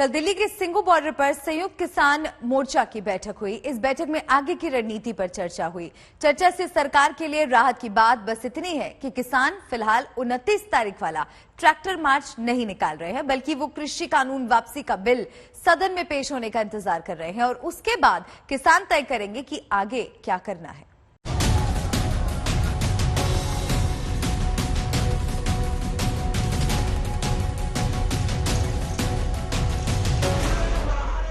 कल दिल्ली के सिंघू बॉर्डर पर संयुक्त किसान मोर्चा की बैठक हुई। इस बैठक में आगे की रणनीति पर चर्चा हुई। चर्चा से सरकार के लिए राहत की बात बस इतनी है कि किसान फिलहाल 29 तारीख वाला ट्रैक्टर मार्च नहीं निकाल रहे हैं, बल्कि वो कृषि कानून वापसी का बिल सदन में पेश होने का इंतजार कर रहे हैं और उसके बाद किसान तय करेंगे कि आगे क्या करना है।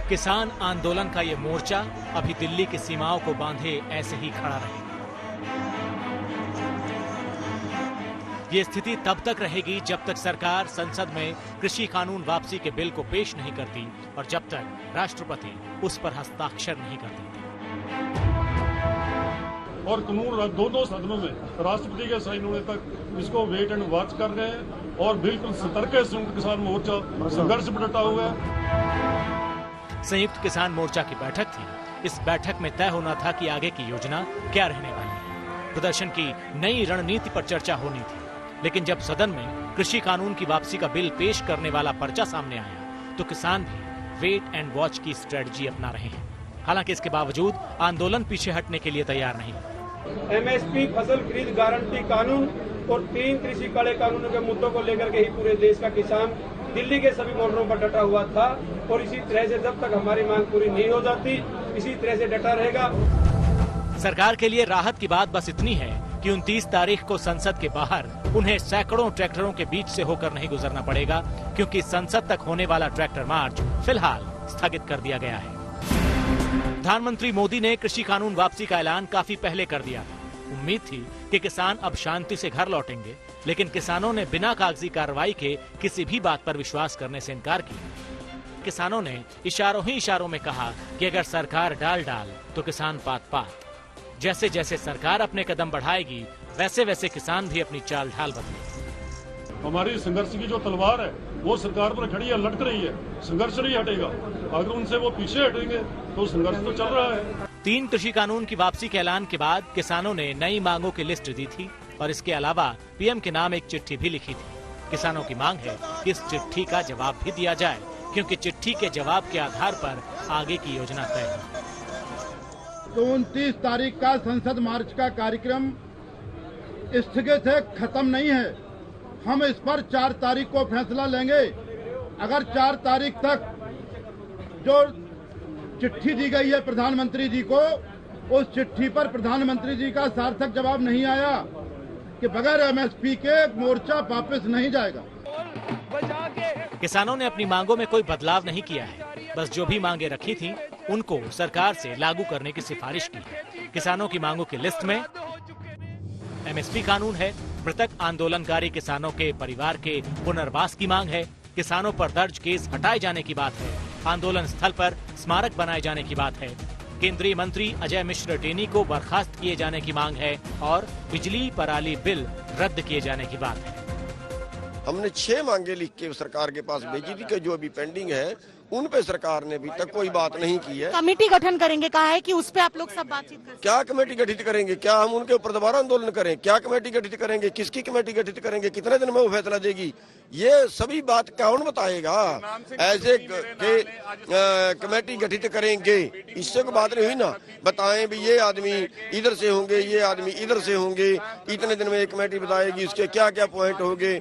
किसान आंदोलन का ये मोर्चा अभी दिल्ली की सीमाओं को बांधे ऐसे ही खड़ा रहेगा। ये स्थिति तब तक रहेगी जब तक सरकार संसद में कृषि कानून वापसी के बिल को पेश नहीं करती और जब तक राष्ट्रपति उस पर हस्ताक्षर नहीं कर देते। और कानून दोनों सदनों में राष्ट्रपति के साइन होने तक इसको वेट एंड वॉच कर रहे हैं और बिल्कुल सतर्क है संयुक्त किसान मोर्चा, संघर्ष में डटा हुआ है। संयुक्त किसान मोर्चा की बैठक थी। इस बैठक में तय होना था कि आगे की योजना क्या रहने वाली है। प्रदर्शन की नई रणनीति पर चर्चा होनी थी, लेकिन जब सदन में कृषि कानून की वापसी का बिल पेश करने वाला पर्चा सामने आया तो किसान भी वेट एंड वॉच की स्ट्रेटजी अपना रहे हैं। हालांकि इसके बावजूद आंदोलन पीछे हटने के लिए तैयार नहीं। MSP, फसल खरीद गारंटी कानून और 3 कृषि काले कानूनों के मुद्दों को लेकर के ही पूरे देश का किसान दिल्ली के सभी बॉर्डरों पर डटा हुआ था और इसी तरह से जब तक हमारी मांग पूरी नहीं हो जाती इसी तरह से डटा रहेगा। सरकार के लिए राहत की बात बस इतनी है कि 29 तारीख को संसद के बाहर उन्हें सैकड़ों ट्रैक्टरों के बीच से होकर नहीं गुजरना पड़ेगा, क्योंकि संसद तक होने वाला ट्रैक्टर मार्च फिलहाल स्थगित कर दिया गया है। प्रधानमंत्री मोदी ने कृषि कानून वापसी का ऐलान काफी पहले कर दिया था। उम्मीद थी कि किसान अब शांति से घर लौटेंगे, लेकिन किसानों ने बिना कागजी कार्रवाई के किसी भी बात पर विश्वास करने से इनकार किया। किसानों ने इशारों ही इशारों में कहा कि अगर सरकार डाल तो किसान पात। जैसे जैसे सरकार अपने कदम बढ़ाएगी वैसे वैसे किसान भी अपनी चाल ढाल बदलेंगे। हमारी संघर्ष की जो तलवार है वो सरकार पर खड़ी है, लटक रही है। संघर्ष नहीं हटेगा। अगर उनसे वो पीछे हटेंगे तो संघर्ष तो चल रहा है। 3 कृषि कानून की वापसी के ऐलान के बाद किसानों ने नई मांगों की लिस्ट दी थी और इसके अलावा पीएम के नाम एक चिट्ठी भी लिखी थी। किसानों की मांग है कि इस चिट्ठी का जवाब भी दिया जाए, क्योंकि चिट्ठी के जवाब के आधार पर आगे की योजना तय है। तो 29 तारीख का संसद मार्च का कार्यक्रम स्थगित है, खत्म नहीं है। हम इस पर 4 तारीख को फैसला लेंगे। अगर 4 तारीख तक जो चिट्ठी दी गई है प्रधानमंत्री जी को, उस चिट्ठी पर प्रधानमंत्री जी का सार्थक जवाब नहीं आया कि बगैर MSP के मोर्चा वापस नहीं जाएगा। किसानों ने अपनी मांगों में कोई बदलाव नहीं किया है, बस जो भी मांगे रखी थी उनको सरकार से लागू करने की सिफारिश की है। किसानों की मांगों की लिस्ट में MSP कानून है, मृतक आंदोलनकारी किसानों के परिवार के पुनर्वास की मांग है, किसानों पर दर्ज केस हटाए जाने की बात है, आंदोलन स्थल पर स्मारक बनाए जाने की बात है, केंद्रीय मंत्री अजय मिश्र टेनी को बर्खास्त किए जाने की मांग है और बिजली पराली बिल रद्द किए जाने की बात है। हमने 6 मांगे लिख के सरकार के पास भेजी थी कि जो अभी पेंडिंग है उन पे सरकार ने अभी तक कोई बात नहीं की है। कमेटी गठन करेंगे कहा है कि उस पे आप लोग सब बातचीत करें। क्या कमेटी गठित करेंगे? क्या हम उनके ऊपर दोबारा आंदोलन करें? क्या कमेटी गठित करेंगे? किसकी कमेटी गठित करेंगे? कितने दिन में वो फैसला देगी? ये सभी बात कौन बताएगा? ऐसे कमेटी गठित करेंगे, इससे कोई बात नहीं हुई ना। बताएं भी ये आदमी इधर से होंगे, ये आदमी इधर से होंगे, इतने दिन में एक कमेटी बताएगी, इसके क्या क्या पॉइंट होंगे।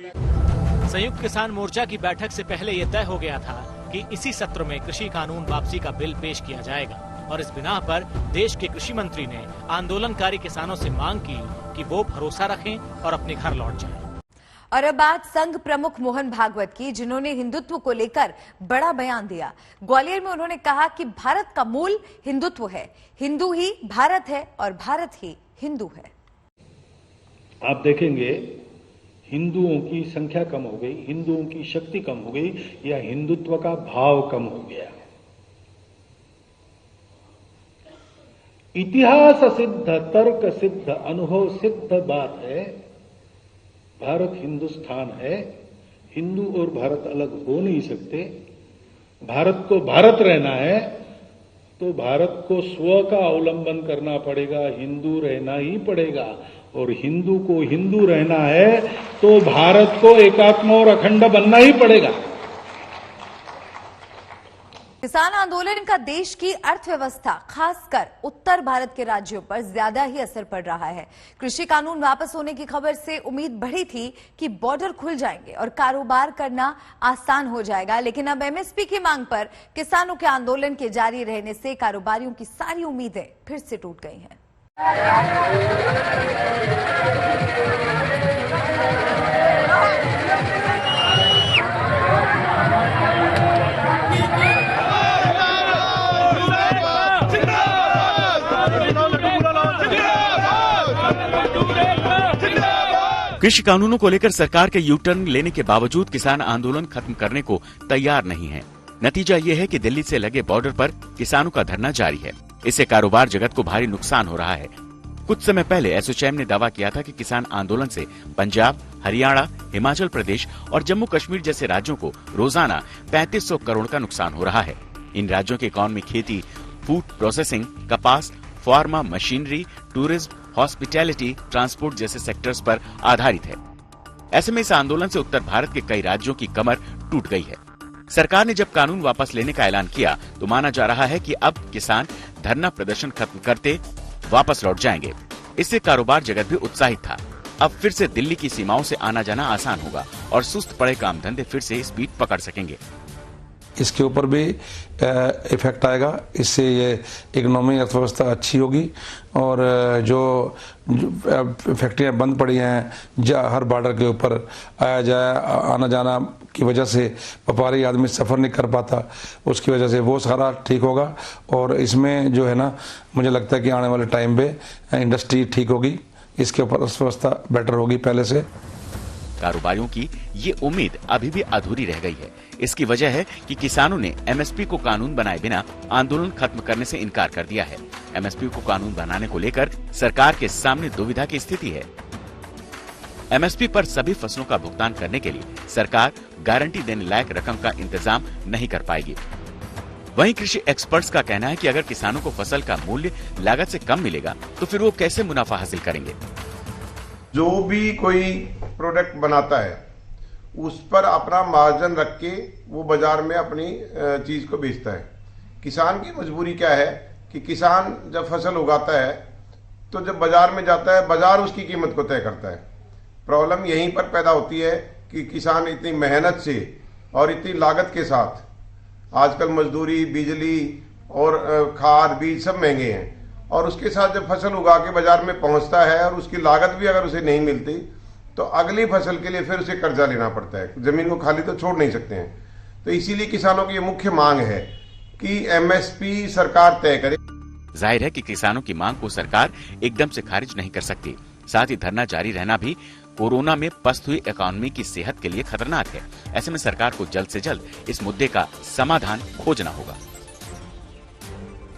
संयुक्त किसान मोर्चा की बैठक से पहले ये तय हो गया था कि इसी सत्र में कृषि कानून वापसी का बिल पेश किया जाएगा और इस बिना पर देश के कृषि मंत्री ने आंदोलनकारी किसानों से मांग की कि वो भरोसा रखें और अपने घर लौट जाएं। और अब बात संघ प्रमुख मोहन भागवत की, जिन्होंने हिंदुत्व को लेकर बड़ा बयान दिया। ग्वालियर में उन्होंने कहा कि भारत का मूल हिंदुत्व है, हिंदू ही भारत है और भारत ही हिंदू है। आप देखेंगे हिंदुओं की संख्या कम हो गई, हिंदुओं की शक्ति कम हो गई या हिंदुत्व का भाव कम हो गया। इतिहास सिद्ध, तर्क सिद्ध, अनुभव सिद्ध बात है, भारत हिंदुस्तान है। हिंदू और भारत अलग हो नहीं सकते। भारत को भारत रहना है तो भारत को स्व का अवलंबन करना पड़ेगा, हिंदू रहना ही पड़ेगा। और हिंदू को हिंदू रहना है तो भारत को एकात्म और अखंड बनना ही पड़ेगा। किसान आंदोलन का देश की अर्थव्यवस्था खासकर उत्तर भारत के राज्यों पर ज्यादा ही असर पड़ रहा है। कृषि कानून वापस होने की खबर से उम्मीद बढ़ी थी कि बॉर्डर खुल जाएंगे और कारोबार करना आसान हो जाएगा, लेकिन अब एमएसपी की मांग पर किसानों के आंदोलन के जारी रहने से कारोबारियों की सारी उम्मीदें फिर से टूट गई हैं। कृषि कानूनों को लेकर सरकार के यू टर्न लेने के बावजूद किसान आंदोलन खत्म करने को तैयार नहीं है। नतीजा ये है कि दिल्ली से लगे बॉर्डर पर किसानों का धरना जारी है। इससे कारोबार जगत को भारी नुकसान हो रहा है। कुछ समय पहले एसोचैम ने दावा किया था कि किसान आंदोलन से पंजाब, हरियाणा, हिमाचल प्रदेश और जम्मू कश्मीर जैसे राज्यों को रोजाना 3500 करोड़ का नुकसान हो रहा है। इन राज्यों की इकॉनमी खेती, फूड प्रोसेसिंग, कपास, pharma, machinery, tourism, hospitality, transport जैसे सेक्टर्स पर आधारित है। ऐसे में इस आंदोलन से उत्तर भारत के कई राज्यों की कमर टूट गई है। सरकार ने जब कानून वापस लेने का ऐलान किया तो माना जा रहा है कि अब किसान धरना प्रदर्शन खत्म करते वापस लौट जाएंगे। इससे कारोबार जगत भी उत्साहित था। अब फिर से दिल्ली की सीमाओं से आना जाना आसान होगा और सुस्त पड़े काम धंधे फिर से स्पीड पकड़ सकेंगे। इसके ऊपर भी इफेक्ट आएगा। इससे ये इकोनॉमी अर्थव्यवस्था अच्छी होगी और जो फैक्ट्रियां बंद पड़ी हैं हर बॉर्डर के ऊपर आया जाए आना जाना की वजह से व्यापारी आदमी सफर नहीं कर पाता, उसकी वजह से वो सारा ठीक होगा। और इसमें जो है ना, मुझे लगता है कि आने वाले टाइम पे इंडस्ट्री ठीक होगी, इसके ऊपर अर्थव्यवस्था बेटर होगी पहले से। कारोबारियों की ये उम्मीद अभी भी अधूरी रह गई है। इसकी वजह है कि किसानों ने एमएसपी को कानून बनाए बिना आंदोलन खत्म करने से इनकार कर दिया है। एमएसपी को कानून बनाने को लेकर सरकार के सामने दुविधा की स्थिति है। एमएसपी पर सभी फसलों का भुगतान करने के लिए सरकार गारंटी देने लायक रकम का इंतजाम नहीं कर पाएगी। वहीं कृषि एक्सपर्ट्स का कहना है कि अगर किसानों को फसल का मूल्य लागत से कम मिलेगा तो फिर वो कैसे मुनाफा हासिल करेंगे। जो भी कोई प्रोडक्ट बनाता है उस पर अपना मार्जिन रख के वो बाजार में अपनी चीज को बेचता है। किसान की मजबूरी क्या है कि किसान जब फसल उगाता है तो जब बाजार में जाता है बाजार उसकी कीमत को तय करता है। प्रॉब्लम यहीं पर पैदा होती है कि किसान इतनी मेहनत से और इतनी लागत के साथ, आजकल मजदूरी, बिजली और खाद बीज सब महंगे हैं, और उसके साथ जब फसल उगा के बाजार में पहुंचता है और उसकी लागत भी अगर उसे नहीं मिलती तो अगली फसल के लिए फिर उसे कर्जा लेना पड़ता है। जमीन को खाली तो छोड़ नहीं सकते हैं। तो इसीलिए किसानों की ये मुख्य मांग है कि एमएसपी सरकार तय करे। जाहिर है कि किसानों की मांग को सरकार एकदम से खारिज नहीं कर सकती। साथ ही धरना जारी रहना भी कोरोना में पस्त हुई इकोनॉमी की सेहत के लिए खतरनाक है। ऐसे में सरकार को जल्द से जल्द इस मुद्दे का समाधान खोजना होगा।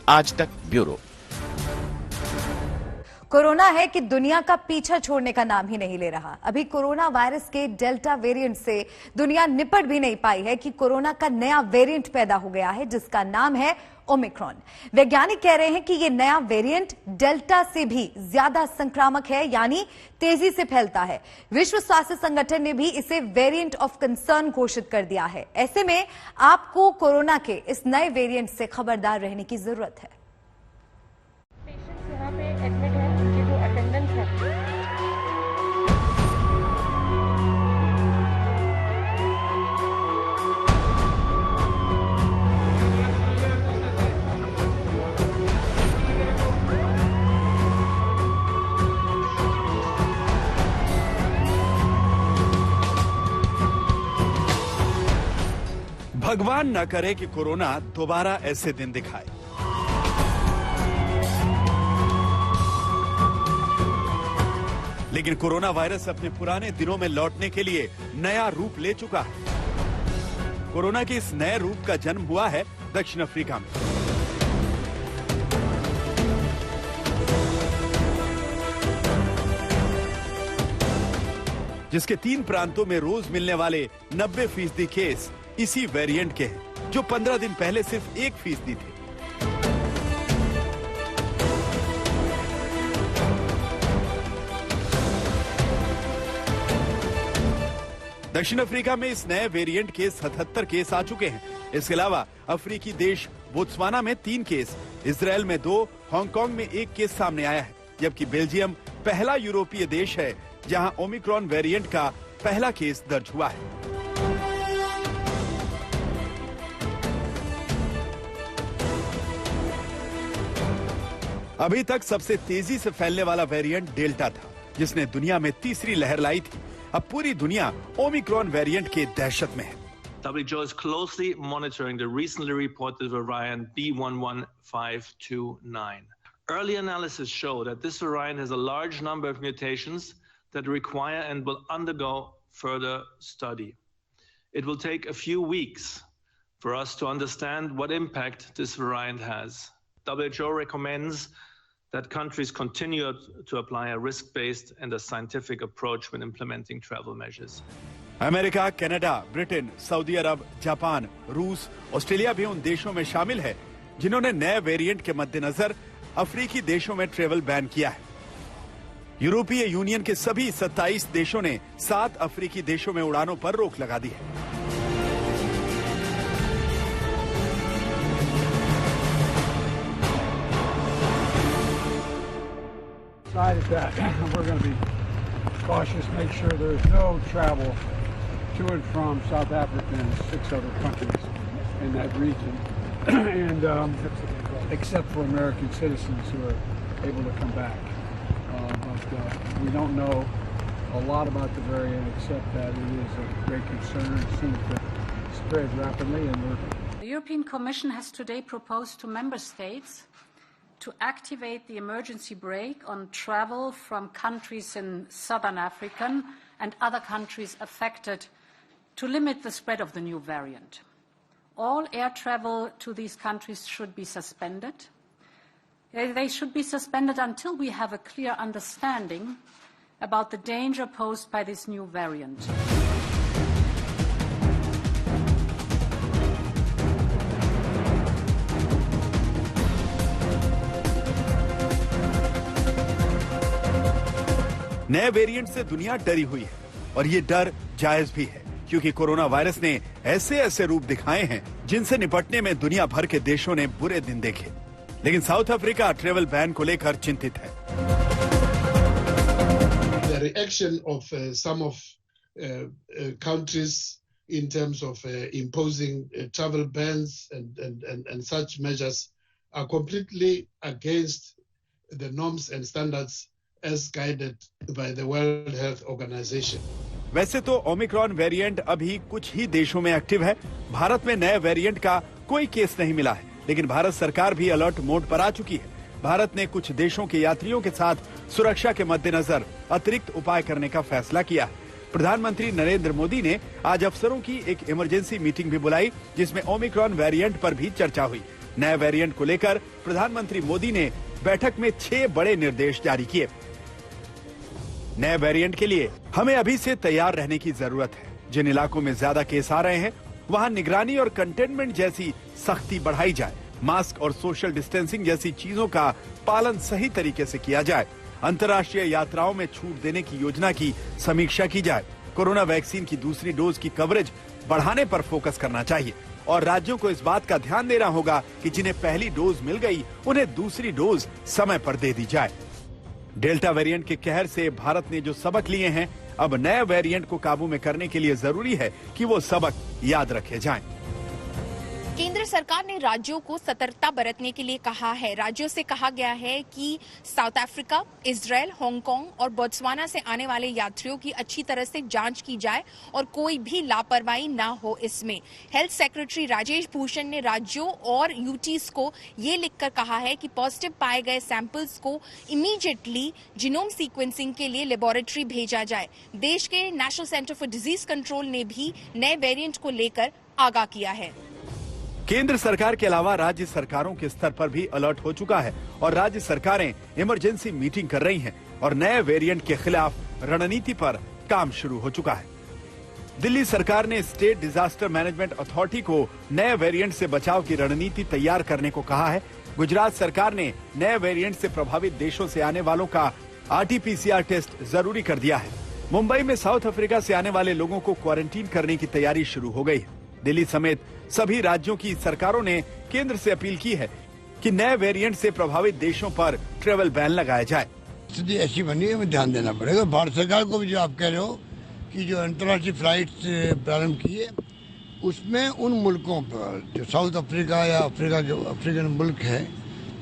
आज तक ब्यूरो। कोरोना है कि दुनिया का पीछा छोड़ने का नाम ही नहीं ले रहा। अभी कोरोना वायरस के डेल्टा वेरिएंट से दुनिया निपट भी नहीं पाई है कि कोरोना का नया वेरिएंट पैदा हो गया है जिसका नाम है ओमिक्रॉन। वैज्ञानिक कह रहे हैं कि ये नया वेरिएंट डेल्टा से भी ज्यादा संक्रामक है, यानी तेजी से फैलता है। विश्व स्वास्थ्य संगठन ने भी इसे वेरिएंट ऑफ कंसर्न घोषित कर दिया है। ऐसे में आपको कोरोना के इस नए वेरिएंट से खबरदार रहने की जरूरत है। यहाँ पे एडमिट है, उनकी जो अटेंडेंस है भगवान न करे कि कोरोना दोबारा ऐसे दिन दिखाए। लेकिन कोरोना वायरस अपने पुराने दिनों में लौटने के लिए नया रूप ले चुका है। कोरोना के इस नए रूप का जन्म हुआ है दक्षिण अफ्रीका में। जिसके 3 प्रांतों में रोज मिलने वाले 90% केस इसी वेरिएंट के हैं, जो 15 दिन पहले सिर्फ 1% थे। दक्षिण अफ्रीका में इस नए वेरिएंट के 77 केस आ चुके हैं। इसके अलावा अफ्रीकी देश बोत्सवाना में 3 केस, इजराइल में 2, हांगकांग में 1 केस सामने आया है, जबकि बेल्जियम पहला यूरोपीय देश है जहां ओमिक्रॉन वेरिएंट का पहला केस दर्ज हुआ है। अभी तक सबसे तेजी से फैलने वाला वेरिएंट डेल्टा था, जिसने दुनिया में तीसरी लहर लाई थी। अब पूरी दुनिया ओमिक्रॉन वेरिएंट के दहशत में है। WHO is closely monitoring the recently reported variant B11529. Early analysis show that this variant has a large number of mutations that require and will undergo further study. It will take a few weeks for us to understand what impact this variant has. WHO recommends that countries continue to apply a risk-based and a scientific approach when implementing travel measures. America, Canada, Britain, Saudi Arab, Japan, रूस, Australia भी उन देशों में शामिल है जिन्होंने नए variant के मद्देनजर अफ्रीकी देशों में ट्रेवल बैन किया है। यूरोपीय यूनियन के सभी 27 देशों ने 7 अफ्रीकी देशों में उड़ानों पर रोक लगा दी है। Decided that we're going to be cautious, make sure there's no travel to and from South Africa and 6 other countries in that region, and except for American citizens who are able to come back. But we don't know a lot about the variant, except that it is a great concern. It seems to spread rapidly, and The European Commission has today proposed to member states to activate the emergency brake on travel from countries in southern Africa and other countries affected to limit the spread of the new variant. All air travel to these countries should be suspended. They should be suspended until we have a clear understanding about the danger posed by this new variant. नए variant से दुनिया डरी हुई है और ये डर जायज भी है, क्योंकि कोरोना वायरस ने ऐसे ऐसे रूप दिखाए हैं जिनसे निपटने में दुनिया भर के देशों ने बुरे दिन देखे। लेकिन साउथ अफ्रीका ट्रेवल बैन को लेकर चिंतित है। The reaction of some of countries in terms of imposing travel bans and such measures are completely against the norms and standards as guided by the World Health Organization. वैसे तो Omicron variant अभी कुछ ही देशों में active है। भारत में नए variant का कोई केस नहीं मिला है, लेकिन भारत सरकार भी अलर्ट मोड पर आ चुकी है। भारत ने कुछ देशों के यात्रियों के साथ सुरक्षा के मद्देनजर अतिरिक्त उपाय करने का फैसला किया है। प्रधानमंत्री नरेंद्र मोदी ने आज अफसरों की एक इमरजेंसी मीटिंग भी बुलाई, जिसमें ओमिक्रॉन वेरिएंट पर भी चर्चा हुई। नए वेरिएंट को लेकर प्रधानमंत्री मोदी ने बैठक में 6 बड़े निर्देश जारी किए। नए वेरिएंट के लिए हमें अभी से तैयार रहने की जरूरत है। जिन इलाकों में ज्यादा केस आ रहे हैं, वहां निगरानी और कंटेनमेंट जैसी सख्ती बढ़ाई जाए। मास्क और सोशल डिस्टेंसिंग जैसी चीजों का पालन सही तरीके से किया जाए। अंतर्राष्ट्रीय यात्राओं में छूट देने की योजना की समीक्षा की जाए। कोरोना वैक्सीन की दूसरी डोज की कवरेज बढ़ाने पर फोकस करना चाहिए और राज्यों को इस बात का ध्यान देना होगा कि जिन्हें पहली डोज मिल गई, उन्हें दूसरी डोज समय पर दे दी जाए। डेल्टा वेरिएंट के कहर से भारत ने जो सबक लिए हैं, अब नए वेरिएंट को काबू में करने के लिए जरूरी है कि वो सबक याद रखे जाएं। केंद्र सरकार ने राज्यों को सतर्कता बरतने के लिए कहा है। राज्यों से कहा गया है कि साउथ अफ्रीका, इजराइल, हांगकांग और बोत्सवाना से आने वाले यात्रियों की अच्छी तरह से जांच की जाए और कोई भी लापरवाही ना हो इसमें। हेल्थ सेक्रेटरी राजेश भूषण ने राज्यों और यूटीज को ये लिखकर कहा है कि पॉजिटिव पाए गए सैंपल्स को इमीडिएटली जीनोम सीक्वेंसिंग के लिए लेबोरेटरी भेजा जाए। देश के national centre for disease control ने भी नए वेरिएंट को लेकर आगाह किया है। केंद्र सरकार के अलावा राज्य सरकारों के स्तर पर भी अलर्ट हो चुका है और राज्य सरकारें इमरजेंसी मीटिंग कर रही हैं और नए वेरिएंट के खिलाफ रणनीति पर काम शुरू हो चुका है। दिल्ली सरकार ने स्टेट डिजास्टर मैनेजमेंट अथॉरिटी को नए वेरिएंट से बचाव की रणनीति तैयार करने को कहा है। गुजरात सरकार ने नए वेरिएंट से प्रभावित देशों से आने वालों का RT-PCR टेस्ट जरूरी कर दिया है। मुंबई में साउथ अफ्रीका से आने वाले लोगों को क्वारंटीन करने की तैयारी शुरू हो गई है। दिल्ली समेत सभी राज्यों की सरकारों ने केंद्र से अपील की है कि नए वेरिएंट से प्रभावित देशों पर ट्रेवल बैन लगाया जाए। स्थिति ऐसी बनी है, हमें ध्यान देना पड़ेगा। भारत सरकार को भी जो आप कह रहे हो कि जो अंतर्राष्ट्रीय फ्लाइट्स प्रारंभ की है, उसमें उन मुल्कों पर जो साउथ अफ्रीका या अफ्रीका जो अफ्रीकन मुल्क है,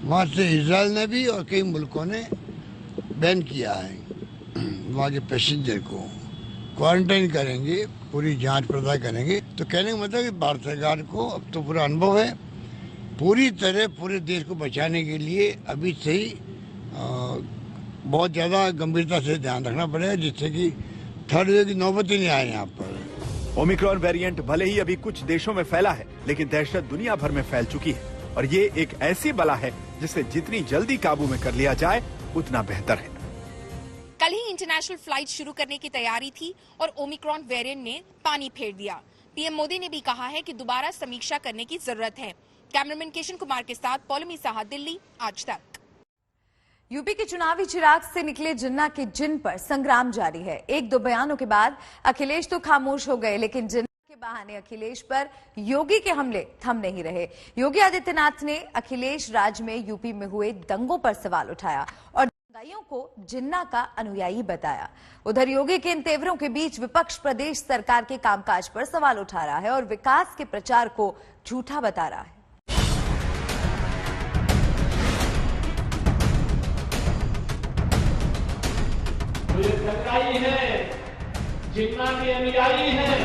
वहाँ से इजराइल ने भी और कई मुल्कों ने बैन किया है। वहाँ के पैसेंजर को क्वारंटाइन करेंगे, पूरी जांच पड़ताल करेंगे। तो कहने का मतलब कि भारत सरकार को अब तो पूरा अनुभव है, पूरी तरह पूरे देश को बचाने के लिए अभी से ही बहुत ज़्यादा गंभीरता से ध्यान रखना पड़ेगा, जिससे कि थर्ड वेव की नौबत ही नहीं आए यहाँ पर। ओमिक्रॉन वेरिएंट भले ही अभी कुछ देशों में फैला है, लेकिन दहशत दुनिया भर में फैल चुकी है और ये एक ऐसी बला है जिसे जितनी जल्दी काबू में कर लिया जाए उतना बेहतर है। कल ही इंटरनेशनल फ्लाइट शुरू करने की तैयारी थी और ओमिक्रॉन वेरिएंट ने पानी फेर दिया। पीएम मोदी ने भी कहा है कि दोबारा समीक्षा करने की जरूरत है। कैमरामैन किशन कुमार के साथ पौलमी साहा, दिल्ली, आज तक। यूपी के चुनावी चिराग से निकले जिन्ना के जिन पर संग्राम जारी है। एक दो बयानों के बाद अखिलेश तो खामोश हो गए, लेकिन जिन्ना के बहाने अखिलेश पर योगी के हमले थम नहीं रहे। योगी आदित्यनाथ ने अखिलेश राज में यूपी में हुए दंगों पर सवाल उठाया और दंगाइयों को जिन्ना का अनुयायी बताया। उधर योगी के इन तेवरों के बीच विपक्ष प्रदेश सरकार के कामकाज पर सवाल उठा रहा है और विकास के प्रचार को झूठा बता रहा है। ये दंगाई है, जिन्ना के अनुयायी हैं।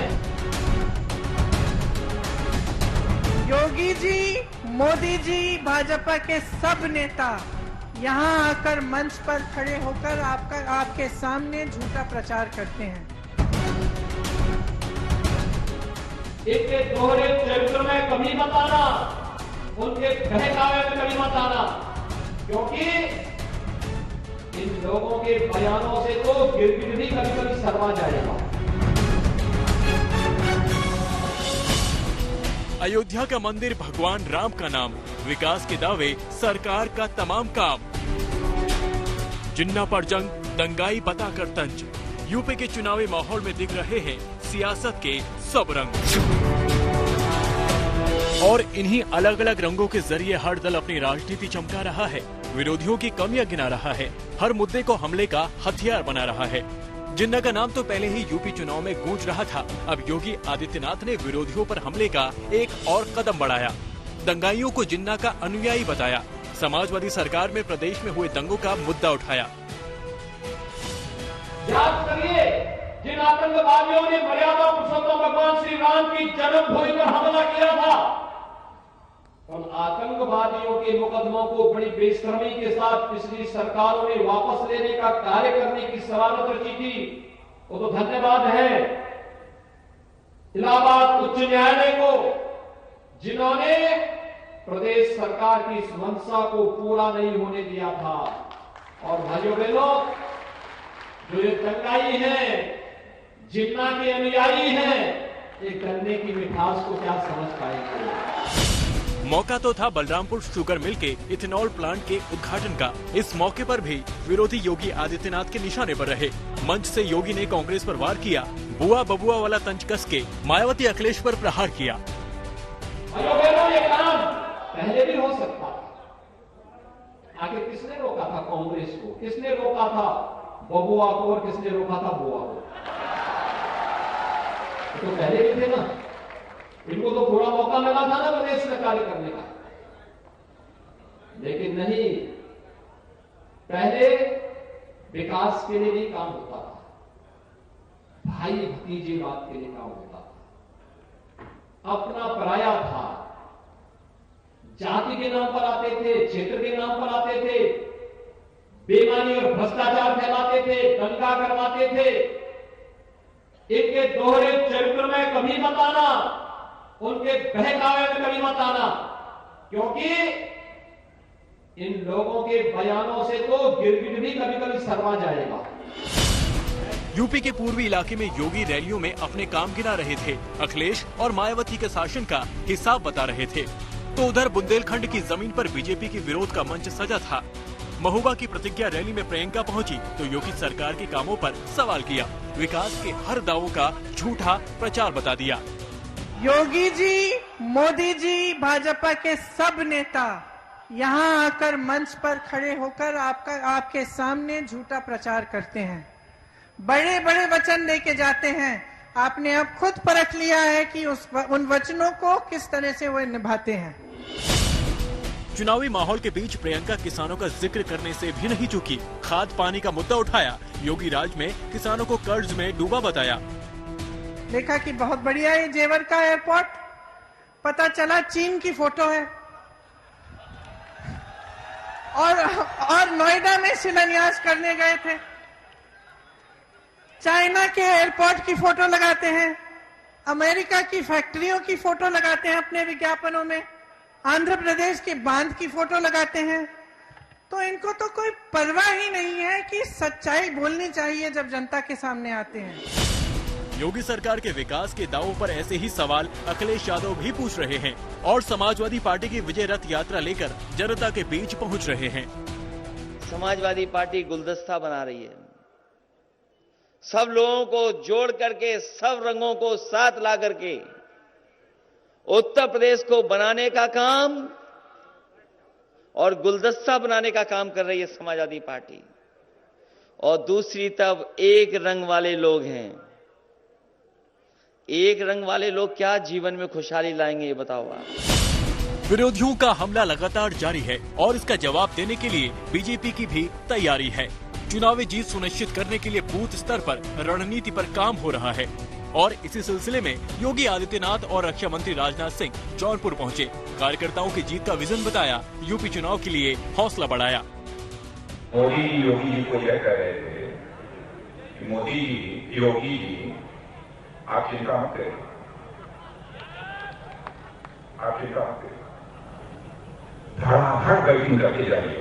योगी जी, मोदी जी, भाजपा के सब नेता यहाँ आकर मंच पर खड़े होकर आपके सामने झूठा प्रचार करते हैं। इनके दोहरे चरित्र में कमी बताना, उनके बहकावे में कमी बताना, क्योंकि इन लोगों के बयानों से तो गिरगिट भी कभी कभी शर्मा जाएगा। अयोध्या का मंदिर, भगवान राम का नाम, विकास के दावे, सरकार का तमाम काम। जिन्ना पर जंग, दंगाई बताकर तंज। यूपी के चुनावी माहौल में दिख रहे हैं सियासत के सब रंग और इन्हीं अलग अलग रंगों के जरिए हर दल अपनी राजनीति चमका रहा है, विरोधियों की कमियां गिना रहा है, हर मुद्दे को हमले का हथियार बना रहा है। जिन्ना का नाम तो पहले ही यूपी चुनाव में गूंज रहा था। अब योगी आदित्यनाथ ने विरोधियों पर हमले का एक और कदम बढ़ाया, दंगाइयों को जिन्ना का अनुयायी बताया, समाजवादी सरकार में प्रदेश में हुए दंगों का मुद्दा उठाया। याद करिए, जिन आतंकवादियों ने मर्यादा पुरुषोत्तम भगवान श्री राम की जन्मभूमि पर हमला किया था, उन आतंकवादियों के मुकदमों को बड़ी बेशर्मी के साथ पिछली सरकारों ने वापस लेने का कार्य करने की शरारत रची थी, वो तो धन्यवाद है इलाहाबाद उच्च न्यायालय को, जिन्होंने प्रदेश सरकार की इस मंशा को पूरा नहीं होने दिया था। और भाइयों बहनों, जो ये दंगाई हैं, जिन्ना के अनुयायी हैं, ये गन्ने की मिठास को क्या समझ पाएंगे। मौका तो था बलरामपुर शुगर मिल के इथेनॉल प्लांट के उद्घाटन का। इस मौके पर भी विरोधी योगी आदित्यनाथ के निशाने पर रहे। मंच से योगी ने कांग्रेस पर वार किया, बुआ बबुआ वाला तंज कस के मायावती अखिलेश पर प्रहार किया। ये काम पहले भी हो सकता था। आखिर किसने रोका था कांग्रेस को, किसने रोका था बबुआ को और किसने रोका था बुआ को? तो पहले भी थे ना, इनको तो पूरा मौका मिला था ना प्रदेश में कार्य करने का, लेकिन नहीं, पहले विकास के लिए नहीं काम होता था, भाई भतीजे बात के लिए काम होता था, अपना पराया था, जाति के नाम पर आते थे, क्षेत्र के नाम पर आते थे, बेईमानी और भ्रष्टाचार फैलाते थे, दंगा करवाते थे। इनके दोहरे चरित्र में कभी मत आना, उनके बहकावे में कभी मत आना, क्योंकि इन लोगों के बयानों से तो गिरगिट भी कभी कभी शर्मा जाएगा। यूपी के पूर्वी इलाके में योगी रैलियों में अपने काम गिना रहे थे, अखिलेश और मायावती के शासन का हिसाब बता रहे थे। तो उधर बुंदेलखंड की जमीन पर बीजेपी के विरोध का मंच सजा था। महोबा की प्रतिज्ञा रैली में प्रियंका पहुंची तो योगी सरकार के कामों पर सवाल किया, विकास के हर दावों का झूठा प्रचार बता दिया। योगी जी, मोदी जी, भाजपा के सब नेता यहाँ आकर मंच पर खड़े होकर आपके सामने झूठा प्रचार करते हैं, बड़े बड़े वचन लेके जाते हैं। आपने अब खुद परख लिया है कि उन वचनों को किस तरह से वो निभाते हैं। चुनावी माहौल के बीच प्रियंका किसानों का जिक्र करने से भी नहीं चूकी। खाद पानी का मुद्दा उठाया, योगी राज में किसानों को कर्ज में डूबा बताया। देखा कि बहुत बढ़िया है जेवर का एयरपोर्ट, पता चला चीन की फोटो है। और नोएडा में शिलान्यास करने गए थे, चाइना के एयरपोर्ट की फोटो लगाते हैं, अमेरिका की फैक्ट्रियों की फोटो लगाते हैं अपने विज्ञापनों में, आंध्र प्रदेश के बांध की फोटो लगाते हैं। तो इनको तो कोई परवाह ही नहीं है कि सच्चाई बोलनी चाहिए जब जनता के सामने आते हैं। योगी सरकार के विकास के दावों पर ऐसे ही सवाल अखिलेश यादव भी पूछ रहे हैं और समाजवादी पार्टी की विजय रथ यात्रा लेकर जनता के बीच पहुंच रहे हैं। समाजवादी पार्टी गुलदस्ता बना रही है, सब लोगों को जोड़ करके, सब रंगों को साथ ला करके उत्तर प्रदेश को बनाने का काम और गुलदस्ता बनाने का काम कर रही है समाजवादी पार्टी। और दूसरी तरफ एक रंग वाले लोग हैं। एक रंग वाले लोग क्या जीवन में खुशहाली लाएंगे, ये बताओ आप। विरोधियों का हमला लगातार जारी है और इसका जवाब देने के लिए बीजेपी की भी तैयारी है। चुनावी जीत सुनिश्चित करने के लिए बूथ स्तर पर रणनीति पर काम हो रहा है और इसी सिलसिले में योगी आदित्यनाथ और रक्षा मंत्री राजनाथ सिंह जौनपुर पहुंचे। कार्यकर्ताओं की जीत का विजन बताया, यूपी चुनाव के लिए हौसला बढ़ाया। मोदी योगी जी को यह कह रहे थे कि मोदी जी, योगी जी, आप चिंता मत करें, आप चिंता मत करें, धड़ाधड़ बैटिंग करके जाइए।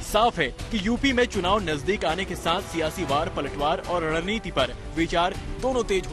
साफ है कि यूपी में चुनाव नजदीक आने के साथ सियासी वार पलटवार और रणनीति पर विचार दोनों तेज